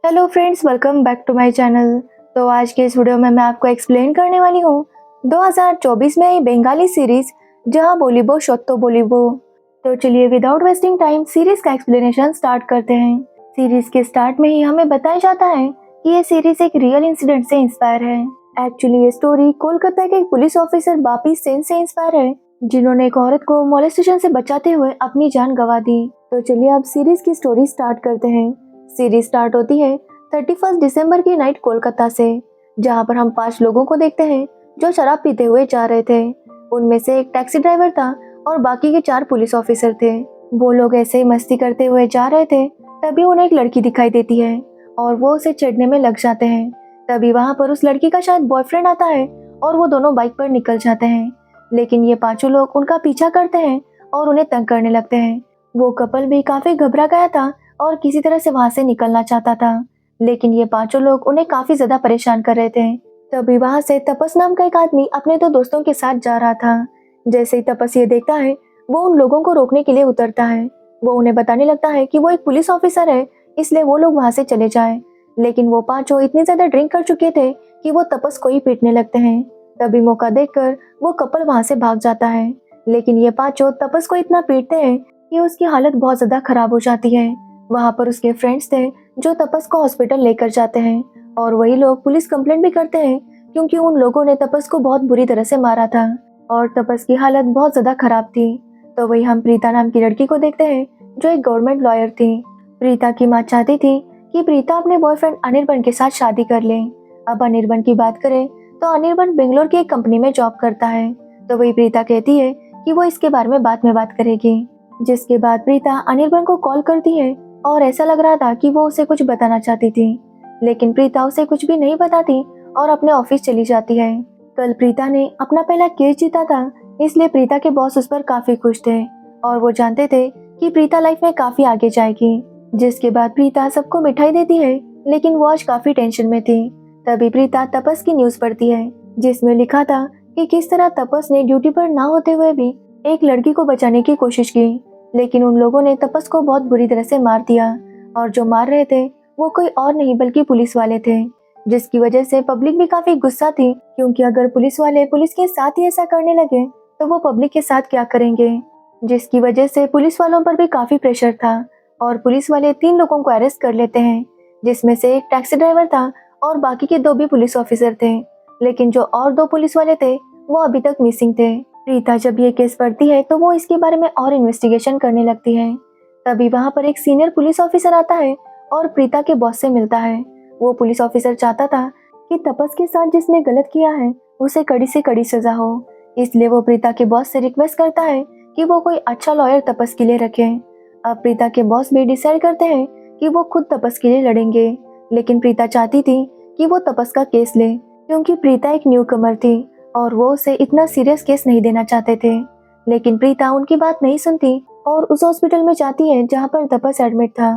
Hello friends, welcome back to my channel. तो आज के इस वीडियो में मैं आपको एक्सप्लेन करने वाली हूँ 2024 में आई बंगाली सीरीज जहाँ बोलिबो सत्तो बोलिबो। तो चलिए विदाउट वेस्टिंग टाइम सीरीज का एक्सप्लेनेशन स्टार्ट करते हैं। सीरीज के स्टार्ट में ही हमें बताया जाता है कि ये सीरीज एक रियल इंसिडेंट से इंस्पायर है। एक्चुअली ये स्टोरी कोलकाता के एक पुलिस ऑफिसर बापी सेन से इंस्पायर है, जिन्होंने एक औरत को मोलेस्टेशन से बचाते हुए अपनी जान गंवा दी। तो चलिए अब सीरीज की स्टोरी स्टार्ट करते हैं। सीरीज स्टार्ट होती है 31 दिसंबर की नाइट कोलकाता से, जहां पर हम 5 लोगों को देखते हैं जो शराब पीते हुए जा रहे थे। उनमें से एक टैक्सी ड्राइवर था और बाकी के 4 पुलिस ऑफिसर थे। वो लोग ऐसे ही मस्ती करते हुए जा रहे थे, तभी उन्हें एक लड़की दिखाई देती है और वो उसे छेड़ने में लग जाते हैं। तभी वहां पर उस लड़की का शायद बॉयफ्रेंड आता है और वो दोनों बाइक पर निकल जाते हैं, लेकिन ये 5 लोग उनका पीछा करते हैं और उन्हें तंग करने लगते हैं। वो कपल भी काफी घबरा गया था और किसी तरह से वहां से निकलना चाहता था, लेकिन ये 5 लोग उन्हें काफी ज्यादा परेशान कर रहे थे। तभी वहां से तपस नाम का एक आदमी अपने 2 दोस्तों के साथ जा रहा था। जैसे ही तपस ये देखता है, वो उन लोगों को रोकने के लिए उतरता है। वो उन्हें बताने लगता है कि वो एक पुलिस ऑफिसर है, इसलिए वो लोग वहां से चले जाएं। लेकिन वो 5 इतने ज्यादा ड्रिंक कर चुके थे कि वो तपस को ही पीटने लगते हैं। तभी मौका देखकर वो कपल वहां से भाग जाता है, लेकिन ये 5 तपस को इतना पीटते हैं कि उसकी हालत बहुत ज्यादा खराब हो जाती है। वहां पर उसके फ्रेंड्स थे जो तपस को हॉस्पिटल लेकर जाते हैं, और वही लोग पुलिस कंप्लेंट भी करते हैं क्योंकि उन लोगों ने तपस को बहुत बुरी तरह से मारा था और तपस की हालत बहुत ज्यादा खराब थी। तो वही हम प्रीता नाम की लड़की को देखते हैं जो एक गवर्नमेंट लॉयर थी। प्रीता की माँ चाहती थी कि प्रीता अपने बॉयफ्रेंड अनिर्बन के साथ शादी कर ले। अब अनिर्बन की बात करें तो अनिर्बन बेंगलोर की एक कंपनी में जॉब करता है। तो वही प्रीता कहती है कि वो इसके बारे में बाद में बात करेगी। जिसके बाद प्रीता अनिर्बन को कॉल करती है और ऐसा लग रहा था कि वो उसे कुछ बताना चाहती थी, लेकिन प्रीता उसे कुछ भी नहीं बताती और अपने ऑफिस चली जाती है। कल प्रीता ने अपना पहला केस जीता था, इसलिए प्रीता के बॉस उस पर काफी खुश थे और वो जानते थे कि प्रीता लाइफ में काफी आगे जाएगी। जिसके बाद प्रीता सबको मिठाई देती है, लेकिन वो आज काफी टेंशन में थी। तभी प्रीता तपस की न्यूज पढ़ती है, जिसमें लिखा था कि किस तरह तपस ने ड्यूटी पर ना होते हुए भी एक लड़की को बचाने की कोशिश की, लेकिन उन लोगों ने तपस को बहुत बुरी तरह से मार दिया। और जो मार रहे थे वो कोई और नहीं बल्कि पुलिस वाले थे, जिसकी वजह से पब्लिक भी काफी गुस्सा थी, क्योंकि अगर पुलिस वाले पुलिस के साथ ही ऐसा करने लगे तो वो पब्लिक के साथ क्या करेंगे। जिसकी वजह से पुलिस वालों पर भी काफी प्रेशर था और पुलिस वाले 3 लोगों को अरेस्ट कर लेते हैं, जिसमें से एक टैक्सी ड्राइवर था और बाकी के 2 भी पुलिस ऑफिसर थे, लेकिन जो और 2 पुलिस वाले थे वो अभी तक मिसिंग थे। प्रीता जब ये केस पढ़ती है तो वो इसके बारे में और इन्वेस्टिगेशन करने लगती है। तभी वहां पर एक सीनियर पुलिस ऑफिसर आता है और प्रीता के बॉस से मिलता है। वो पुलिस ऑफिसर चाहता था कि तपस के साथ जिसने गलत किया है उसे कड़ी से कड़ी सजा हो, इसलिए वो प्रीता के बॉस से रिक्वेस्ट करता है कि वो कोई अच्छा लॉयर तपस के लिए रखे। अब प्रीता के बॉस भी डिसाइड करते हैं कि वो खुद तपस के लिए लड़ेंगे, लेकिन प्रीता चाहती थी कि वो तपस का केस ले, क्योंकि प्रीता एक न्यू कमर थी और वो उसे इतना सीरियस केस नहीं देना चाहते थे। लेकिन प्रीता उनकी बात नहीं सुनती और उस हॉस्पिटल में जाती है जहाँ पर तपस एडमिट था।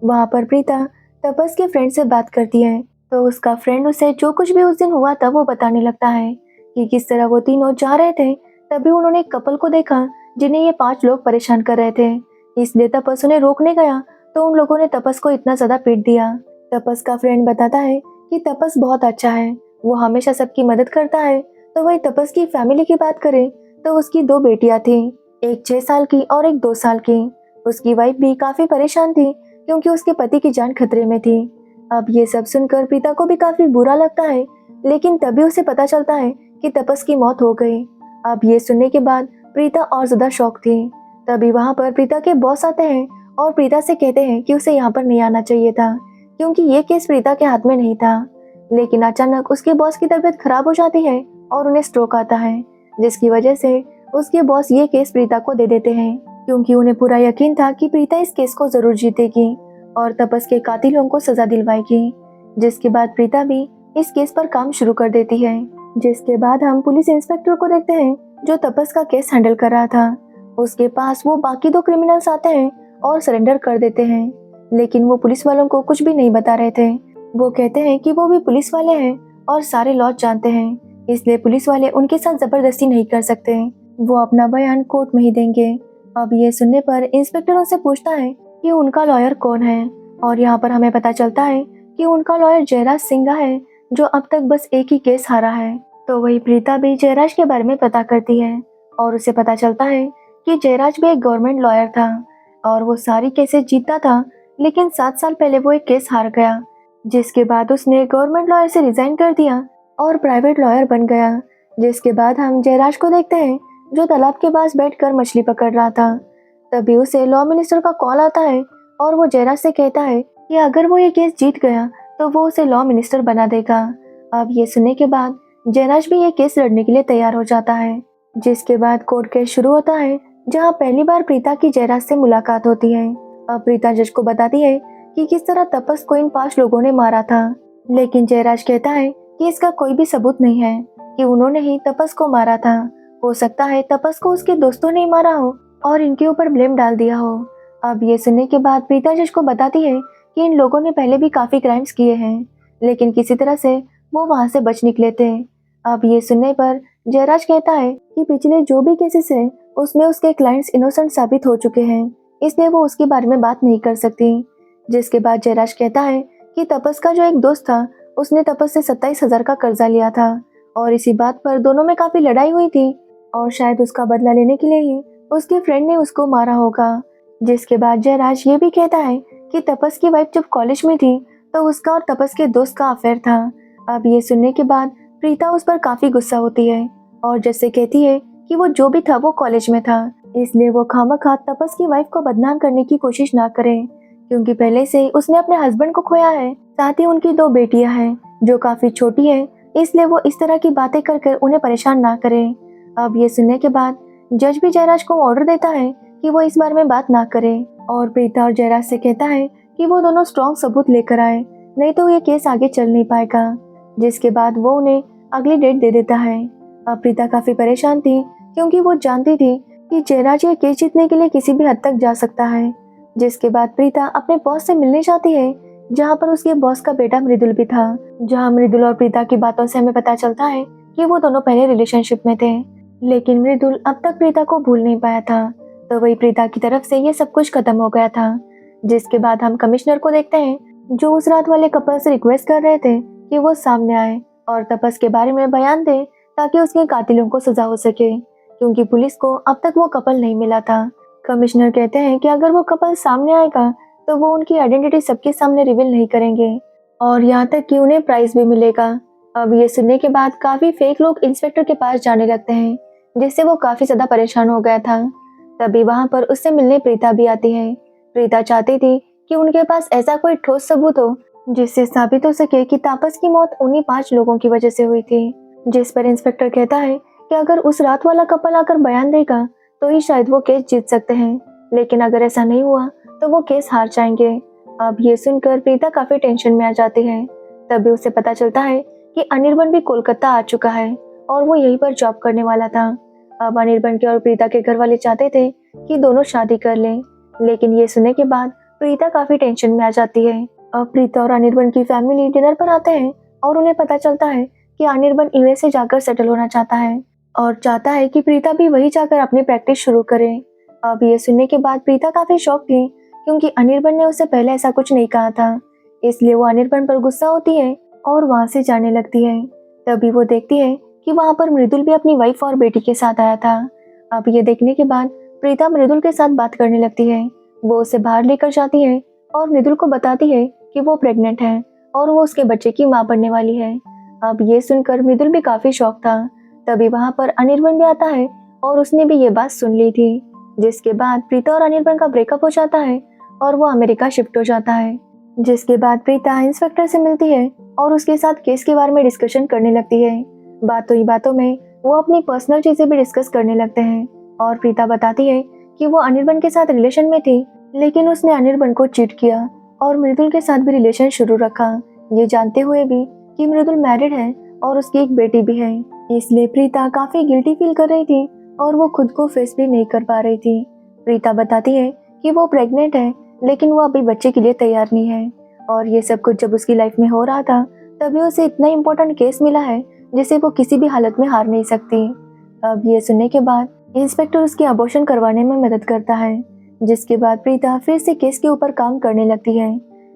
वहाँ पर प्रीता तपस के फ्रेंड से बात करती है, तो उसका फ्रेंड उसे जो कुछ भी उस दिन हुआ था वो बताने लगता है कि किस तरह वो तीनों जा रहे थे। तभी उन्होंने एक कपल को देखा जिन्हें ये 5 लोग परेशान कर रहे थे, इसलिए तपस उन्हें रोकने गया तो उन लोगों ने तपस को इतना ज्यादा पीट दिया। तपस का फ्रेंड बताता है कि तपस बहुत अच्छा है, वो हमेशा सबकी मदद करता है। तो वही तपस की फैमिली की बात करें तो उसकी 2 बेटियां थी, एक 6 साल की और एक 2 साल की। उसकी वाइफ भी काफी परेशान थी क्योंकि उसके पति की जान खतरे में थी। अब ये सब सुनकर प्रीता को भी काफी बुरा लगता है, लेकिन तभी उसे पता चलता है कि तपस की मौत हो गई। अब ये सुनने के बाद प्रीता और ज्यादा शॉक थी। तभी वहां पर प्रीता के बॉस आते हैं और प्रीता से कहते हैं कि उसे यहाँ पर नहीं आना चाहिए था, क्योंकि ये केस प्रीता के हाथ में नहीं था। लेकिन अचानक उसके बॉस की तबीयत खराब हो जाती है और उन्हें स्ट्रोक आता है, जिसकी वजह से उसके बॉस ये केस प्रीता को दे देते हैं, क्योंकि उन्हें पूरा यकीन था कि प्रीता इस केस को जरूर जीतेगी और तपस के कातिलों को सजा दिलवाएगी। जिसके बाद प्रीता भी इस केस पर काम शुरू कर देती है। जिसके बाद हम पुलिस इंस्पेक्टर को देखते हैं जो तपस का केस हैंडल कर रहा था। उसके पास वो बाकी 2 क्रिमिनल्स आते हैं और सरेंडर कर देते हैं, लेकिन वो पुलिस वालों को कुछ भी नहीं बता रहे थे। वो कहते हैं कि वो भी पुलिस वाले हैं और सारे लॉ जानते हैं, इसलिए पुलिस वाले उनके साथ जबरदस्ती नहीं कर सकते, वो अपना बयान कोर्ट में ही देंगे। अब ये सुनने पर इंस्पेक्टर उनसे पूछता है कि उनका लॉयर कौन है, और यहाँ पर हमें पता चलता है कि उनका लॉयर जयराज सिंघा है जो अब तक बस एक ही केस हारा है। तो वही प्रीता भी जयराज के बारे में पता करती है और उसे पता चलता है कि जयराज भी एक गवर्नमेंट लॉयर था और वो सारी केसेस जीतता था, लेकिन 7 साल पहले वो एक केस हार गया, जिसके बाद उसने गवर्नमेंट लॉयर से रिजाइन कर दिया और प्राइवेट लॉयर बन गया। जिसके बाद हम जयराज को देखते हैं जो तालाब के पास बैठकर मछली पकड़ रहा था। तभी उसे लॉ मिनिस्टर का कॉल आता है और वो जयराज से कहता है कि अगर वो ये केस जीत गया तो वो उसे लॉ मिनिस्टर बना देगा। अब ये सुनने के बाद जयराज भी ये केस लड़ने के लिए तैयार हो जाता है। जिसके बाद कोर्ट केस शुरू होता है जहाँ पहली बार प्रीता की जयराज से मुलाकात होती है। अब प्रीता जज को बताती है कि किस तरह तपस को इन 5 लोगों ने मारा था, लेकिन जयराज कहता है कि इसका कोई भी सबूत नहीं है कि उन्होंने ही तपस को मारा था। हो सकता है तपस को उसके दोस्तों ने मारा हो और इनके ऊपर ब्लेम डाल दिया हो। अब ये सुनने के बाद प्रीता जज को बताती है कि इन लोगों ने पहले भी काफी क्राइम्स किए हैं, लेकिन किसी तरह से वो वहां से बच निकले थे। अब ये सुनने पर जयराज कहता है कि पिछले जो भी केसेस है उसमें उसके क्लाइंट्स इनोसेंट साबित हो चुके हैं, इसलिए वो उसके बारे में बात नहीं कर सकती। जिसके बाद जयराज कहता है कि तपस का जो एक दोस्त था उसने तपस से 27,000 का कर्जा लिया था और इसी बात पर दोनों में काफी लड़ाई हुई थी और शायद उसका बदला लेने के लिए ही उसके फ्रेंड ने उसको मारा होगा। जिसके बाद जयराज ये भी कहता है कि तपस की वाइफ जब कॉलेज में थी तो उसका और तपस के दोस्त का अफेयर था। अब ये सुनने के बाद प्रीता उस पर काफी गुस्सा होती है और जैसे कहती है कि वो जो भी था वो कॉलेज में था, इसलिए वो खामखा तपस की वाइफ को बदनाम करने की कोशिश ना करे, क्योंकि पहले से ही उसने अपने हस्बैंड को खोया है, साथ ही उनकी 2 बेटियां हैं जो काफी छोटी है, इसलिए वो इस तरह की बातें कर उन्हें परेशान ना करे। अब ये सुनने के बाद जज भी जयराज को ऑर्डर देता है कि वो इस बारे में बात ना करे और प्रीता और जयराज से कहता है कि वो दोनों स्ट्रॉन्ग सबूत लेकर आए, नहीं तो ये केस आगे चल नहीं पाएगा। जिसके बाद वो उन्हें अगली डेट दे देता है। अब प्रीता काफी परेशान थी क्योंकि वो जानती थी कि जयराज ये केस जीतने के लिए किसी भी हद तक जा सकता है। जिसके बाद प्रीता अपने बॉस से मिलने जाती है जहाँ पर उसके बॉस का बेटा मृदुल भी था। जहाँ मृदुल और प्रीता की बातों से हमें पता चलता है कि वो दोनों पहले रिलेशनशिप में थे, लेकिन मृदुल अब तक प्रीता को भूल नहीं पाया था, तो वही प्रीता की तरफ से ये सब कुछ खत्म हो गया था। जिसके बाद हम कमिश्नर को देखते हैं जो उस रात वाले कपल से रिक्वेस्ट कर रहे थे कि वो सामने आए और तपस के बारे में बयान दे ताकि उसके कातिलों को सजा हो सके, क्योंकि पुलिस को अब तक वो कपल नहीं मिला था। कमिश्नर कहते हैं कि अगर वो कपल सामने आएगा तो वो उनकी आइडेंटिटी सबके सामने रिवील नहीं करेंगे और यहाँ तक कि उन्हें प्राइज भी मिलेगा। अब ये सुनने के बाद काफी फेक लोग इंस्पेक्टर के पास जाने लगते हैं, जिससे वो काफी ज्यादा परेशान हो गया था। तभी वहाँ पर उससे मिलने प्रीता भी आती है। प्रीता चाहती थी कि उनके पास ऐसा कोई ठोस सबूत हो जिससे साबित हो सके कि तापस की मौत उन्हीं 5 लोगों की वजह से हुई थी। जिस पर इंस्पेक्टर कहता है कि अगर उस रात वाला कपल आकर बयान देगा तो ही शायद वो केस जीत सकते हैं, लेकिन अगर ऐसा नहीं हुआ तो वो केस हार जाएंगे। अब ये सुनकर प्रीता काफी टेंशन में आ जाती है। तभी उसे पता चलता है कि अनिर्बन भी कोलकाता आ चुका है और वो यहीं पर जॉब करने वाला था। अब अनिर्बन के और प्रीता के घर वाले चाहते थे कि दोनों शादी कर लें, लेकिन ये सुनने के बाद प्रीता काफी टेंशन में आ जाती है। अब प्रीता और अनिर्बन की फैमिली डिनर पर आते हैं और उन्हें पता चलता है कि अनिर्बन यूएसए जाकर सेटल होना चाहता है और चाहता है कि प्रीता भी वही जाकर अपनी प्रैक्टिस शुरू करे। अब ये सुनने के बाद प्रीता काफी शॉक थी क्योंकि अनिर्बन ने उससे पहले ऐसा कुछ नहीं कहा था, इसलिए वो अनिर्बन पर गुस्सा होती है और वहां से जाने लगती है। तभी वो देखती है कि वहां पर मृदुल भी अपनी वाइफ और बेटी के साथ आया था। अब ये देखने के बाद प्रीता मृदुल के साथ बात करने लगती है। वो उसे बाहर लेकर जाती है और मृदुल को बताती है कि वो प्रेग्नेंट है और वो उसके बच्चे की माँ बनने वाली है। अब ये सुनकर मृदुल भी काफी शॉक था। तभी वहां पर अनिर्बन भी आता है और उसने भी ये बात सुन ली थी। जिसके बाद प्रीता और अनिर्बन का ब्रेकअप हो जाता है और वो अमेरिका शिफ्ट हो जाता है। जिसके बाद प्रीता इंस्पेक्टर से मिलती है और उसके साथ केस के बारे में डिस्कशन करने लगती है। बातों ही बातों में वो अपनी पर्सनल चीजें भी डिस्कस करने लगते हैं और प्रीता बताती है कि वो अनिर्बन के साथ रिलेशन में थी, लेकिन उसने अनिर्बन को चीट किया और मृदुल के साथ भी रिलेशन शुरू रखा, ये जानते हुए भी कि मृदुल मैरिड है और उसकी एक बेटी भी है। इसलिए प्रीता काफी गिल्टी फील कर रही थी और वो खुद को फेस भी नहीं कर पा रही थी। प्रीता बताती है कि वो प्रेग्नेंट है, लेकिन वो अभी बच्चे के लिए तैयार नहीं है और ये सब कुछ जब उसकी लाइफ में हो रहा था तभी उसे इतना इम्पोर्टेंट केस मिला है जिसे वो किसी भी हालत में हार नहीं सकती। अब ये सुनने के बाद इंस्पेक्टर उसकी अबॉर्शन करवाने में मदद करता है। जिसके बाद प्रीता फिर से केस के ऊपर काम करने लगती है,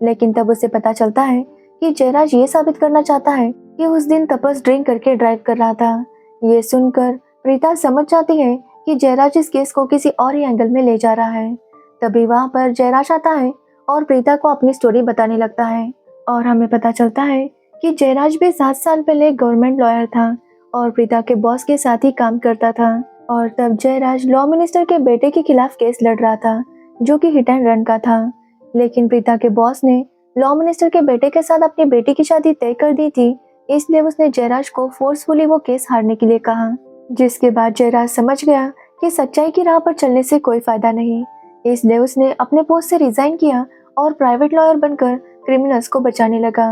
लेकिन तब उसे पता चलता है कि जयराज ये साबित करना चाहता है कि उस दिन तपस ड्रिंक करके ड्राइव कर रहा था। ये सुनकर प्रीता समझ जाती है कि जयराज इस केस को किसी और ही एंगल में ले जा रहा है। तभी वहाँ पर जयराज आता है और प्रीता को अपनी स्टोरी बताने लगता है और हमें पता चलता है कि जयराज भी 7 साल पहले गवर्नमेंट लॉयर था और प्रीता के बॉस के साथ ही काम करता था। और तब जयराज लॉ मिनिस्टर के बेटे के खिलाफ केस लड़ रहा था जो कि हिट एंड रन का था। लेकिन प्रीता के बॉस ने लॉ मिनिस्टर के बेटे के साथ अपनी बेटी की शादी तय कर दी थी, इसलिए उसने जयराज को फोर्सफुली वो केस हारने के लिए कहा। जिसके बाद जयराज समझ गया कि सच्चाई की राह पर चलने से कोई फायदा नहीं, इसलिए उसने अपने पोस्ट से रिजाइन किया और प्राइवेट लॉयर बनकर क्रिमिनल्स को बचाने लगा।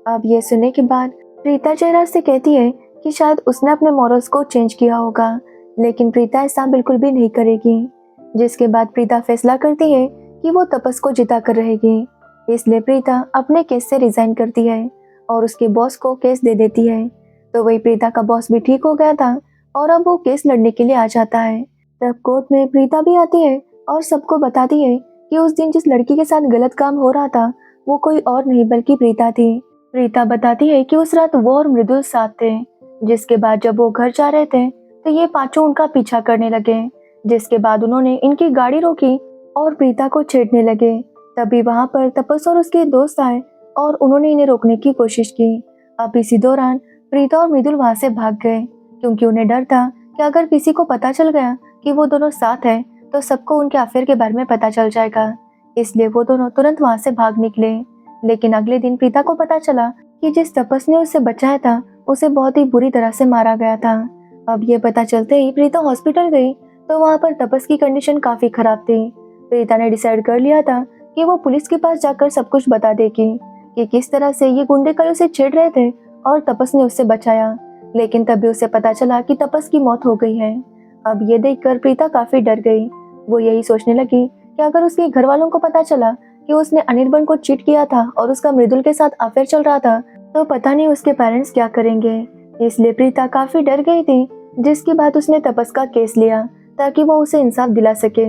अब ये सुनने के बाद प्रीता जयराज से कहती है कि शायद उसने अपने मॉरल्स को चेंज किया होगा, लेकिन प्रीता ऐसा बिल्कुल भी नहीं करेगी। जिसके बाद प्रीता फैसला करती है कि वो तपस को जिता कर रहेगी, इसलिए प्रीता अपने केस से रिजाइन करती है और उसके बॉस को केस दे देती है। तो वही प्रीता का बॉस भी ठीक हो गया था और अब वो केस लड़ने के लिए आ जाता है। तब कोर्ट में प्रीता भी आती है और सबको बताती है कि उस दिन जिस लड़की के साथ गलत काम हो रहा था वो कोई और नहीं बल्कि प्रीता थी। प्रीता बताती है कि उस रात वो और मृदुल साथ थे। जिसके बाद जब वो घर जा रहे थे तो ये पांचों उनका पीछा करने लगे। जिसके बाद उन्होंने इनकी गाड़ी रोकी और प्रीता को छेड़ने लगे। तभी वहां पर तपस और उसके दोस्त आए और उन्होंने इन्हें रोकने की कोशिश की। अब इसी दौरान प्रीता और मृदुल वहां से भाग गए क्योंकि उन्हें डर था कि अगर किसी को पता चल गया कि वो दोनों साथ हैं तो सबको उनके अफेयर के बारे में पता चल जाएगा। इसलिए वो दोनों तुरंत वहां से भाग निकले। लेकिन अगले दिन प्रीता को पता चला कि जिस तपस ने उसे बचाया था उसे बहुत ही बुरी तरह से मारा गया था। अब ये पता चलते ही प्रीता हॉस्पिटल गई तो वहाँ पर तपस की कंडीशन काफी खराब थी। प्रीता ने डिसाइड कर लिया था कि वो पुलिस के पास जाकर सब कुछ बता देगी कि किस तरह से ये गुंडे कल उसे छेड़ रहे थे और तपस ने उससे बचाया। लेकिन तभी उसे पता चला कि तपस की मौत हो गई है। अब ये देखकर प्रीता काफी डर गई। वो यही सोचने लगी कि अगर उसके घर वालों को पता चला कि उसने अनिर्बन को चीट किया था और उसका मृदुल के साथ अफेयर चल रहा था तो पता नहीं उसके पेरेंट्स क्या करेंगे। इसलिए प्रीता काफी डर गई थी। जिसके बाद उसने तपस का केस लिया ताकि वो उसे इंसाफ दिला सके।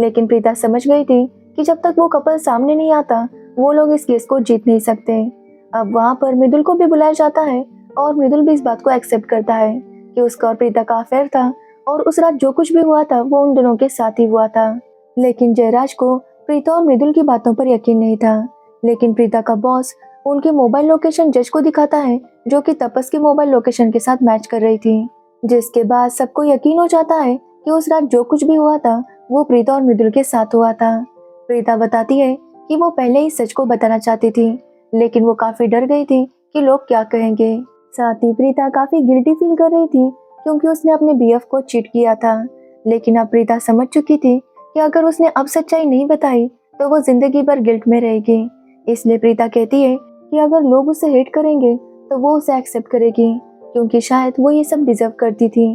लेकिन प्रीता समझ गई थी कि जब तक वो कपल सामने नहीं आता वो लोग इस केस को जीत नहीं सकते। अब वहाँ पर मृदुल को भी बुलाया जाता है और मृदुल भी इस बात को एक्सेप्ट करता है कि उसका और प्रीता का अफेयर था और उस रात जो कुछ भी हुआ था वो उन दोनों के साथ ही हुआ था। लेकिन जयराज को प्रीता और मृदुल की बातों पर यकीन नहीं था। लेकिन प्रीता का बॉस उनके मोबाइल लोकेशन जज को दिखाता है जो कि तपस के मोबाइल लोकेशन के साथ मैच कर रही थी। जिसके बाद सबको यकीन हो जाता है कि उस रात जो कुछ भी हुआ था वो प्रीता और मृदुल के साथ हुआ था। प्रीता बताती है कि वो पहले ही सच को बताना चाहती थी, लेकिन वो काफी डर गई थी कि लोग क्या कहेंगे। साथ ही प्रीता काफी गिल्टी फील कर रही थी क्योंकि उसने अपने बीएफ को चीट किया था। लेकिन अब प्रीता समझ चुकी थी कि अगर उसने अब सच्चाई नहीं बताई तो वो जिंदगी भर गिल्ट में रहेगी। इसलिए प्रीता कहती है कि अगर लोग उसे हेट करेंगे तो वो उसे एक्सेप्ट करेगी क्योंकि शायद वो ये सब डिजर्व करती थी।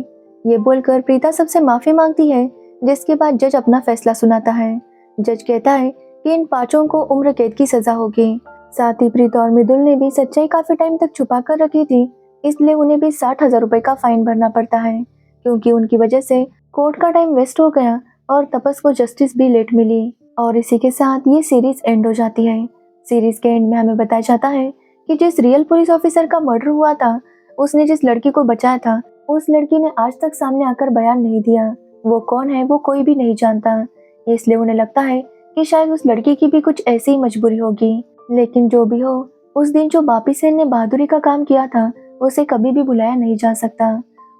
ये बोलकर प्रीता सबसे माफी मांगती है। जिसके बाद जज अपना फैसला सुनाता है। जज कहता है कि इन पांचों को उम्र कैद की सजा होगी। साथ ही प्रीता और मृदुल ने भी सच्चाई काफी टाइम तक छुपा कर रखी थी, इसलिए उन्हें भी 60,000 रुपए का फाइन भरना पड़ता है क्योंकि उनकी वजह से कोर्ट का टाइम वेस्ट हो गया और तपस को जस्टिस भी लेट मिली। और इसी के साथ ये सीरीज एंड हो जाती है। सीरीज के एंड में हमें बताया जाता है कि जिस रियल पुलिस ऑफिसर का मर्डर हुआ था उसने जिस लड़की को बचाया था उस लड़की ने आज तक सामने आकर बयान नहीं दिया। वो कौन है वो कोई भी नहीं जानता, इसलिए उन्हें लगता है कि शायद उस लड़की की भी कुछ ऐसी ही मजबूरी होगी। लेकिन जो भी हो, उस दिन जो बापी सेन ने बहादुरी का काम किया था उसे कभी भी भुलाया नहीं जा सकता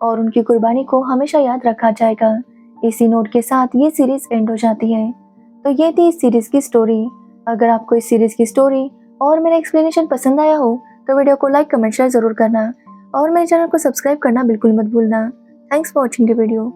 और उनकी कुर्बानी को हमेशा याद रखा जाएगा। इसी नोट के साथ ये सीरीज एंड हो जाती है। तो ये थी इस सीरीज की स्टोरी। अगर आपको इस सीरीज की स्टोरी और मेरा एक्सप्लेनेशन पसंद आया हो तो वीडियो को लाइक कमेंट शेयर जरूर करना और मेरे चैनल को सब्सक्राइब करना बिल्कुल मत भूलना। Thanks for watching the video.